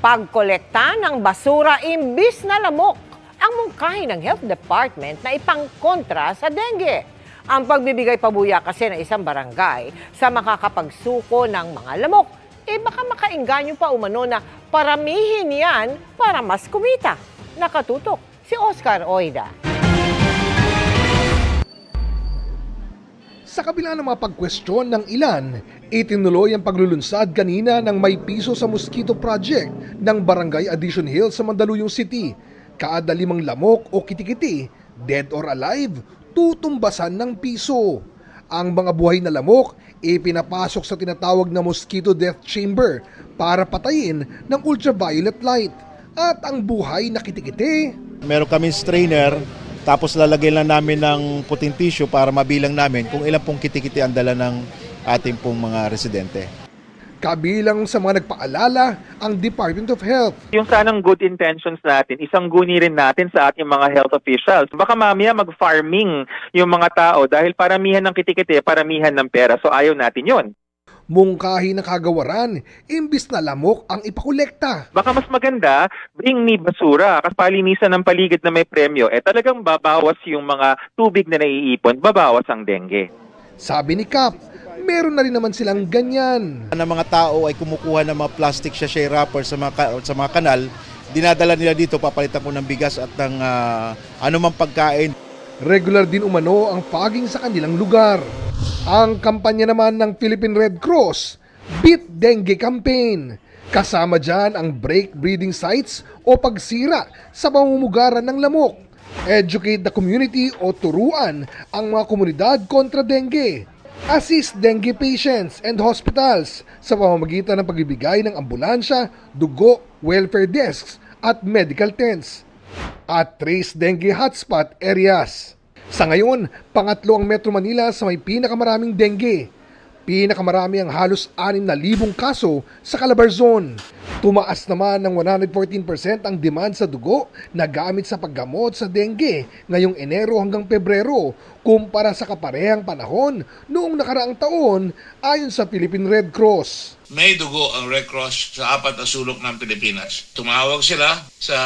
Pagkolekta ng basura imbis na lamok ang mungkahi ng Health Department na ipangkontra sa dengue. Ang pagbibigay pabuya kasi ng isang barangay sa makakapagsuko ng mga lamok, baka makaengganyo pa umano na paramihin yan para mas kumita. Nakatutok si Oscar Oida. Sa kabila ng mga pagkwestiyon ng ilan, itinuloy ang paglulunsad kanina ng May Piso sa Mosquito Project ng Barangay Addition Hills sa Mandaluyong City. Kada 5 lamok o kitikiti, dead or alive, tutumbasan ng piso. Ang mga buhay na lamok ipinapasok sa tinatawag na mosquito death chamber para patayin ng ultraviolet light. At ang buhay na kitikiti, meron kaming strainer, tapos lalagyan lang namin ng puting tissue para mabilang namin kung ilan pong kitikiti ang dala ng ating pong mga residente. Kabilang sa mga nagpaalala ang Department of Health. Yung sanang good intentions natin, isang guni rin natin sa ating mga health officials. Baka mamaya mag-farming yung mga tao dahil paramihan ng kitikiti, paramihan ng pera. So ayaw natin yon. Mungkahi ng kagawaran, imbis na lamok ang ipakolekta. Baka mas maganda, bring me basura, kasi palinisan ng paligid na may premyo, talagang babawas yung mga tubig na naiipon, babawas ang dengue. Sabi ni Cap, meron na rin naman silang ganyan. Ang mga tao ay kumukuha ng mga plastic sachet wrapper sa mga kanal, dinadala nila dito, papalitan ko ng bigas at ng anumang pagkain. Regular din umano ang fogging sa kanilang lugar. Ang kampanya naman ng Philippine Red Cross, Beat Dengue Campaign. Kasama dyan ang break breeding sites o pagsira sa pamumugaran ng lamok. Educate the community o turuan ang mga komunidad kontra dengue. Assist dengue patients and hospitals sa pamamagitan ng pagbibigay ng ambulansya, dugo, welfare desks at medical tents. At trace dengue hotspot areas. Sa ngayon, pangatlo ang Metro Manila sa may pinakamaraming dengue. Pinakamarami ang halos 6,000 kaso sa Calabarzon. Tumaas naman ng 114% ang demand sa dugo na gamit sa paggamot sa dengue ngayong Enero hanggang Pebrero kumpara sa kaparehang panahon noong nakaraang taon ayon sa Philippine Red Cross. May dugo ang Red Cross sa 4 na sulok ng Pilipinas. Tumawag sila sa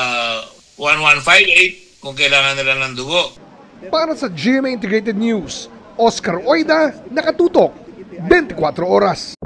1158 kung kailangan nila ng dugo. Para sa GMA Integrated News, Oscar Oida, nakatutok, 24 oras.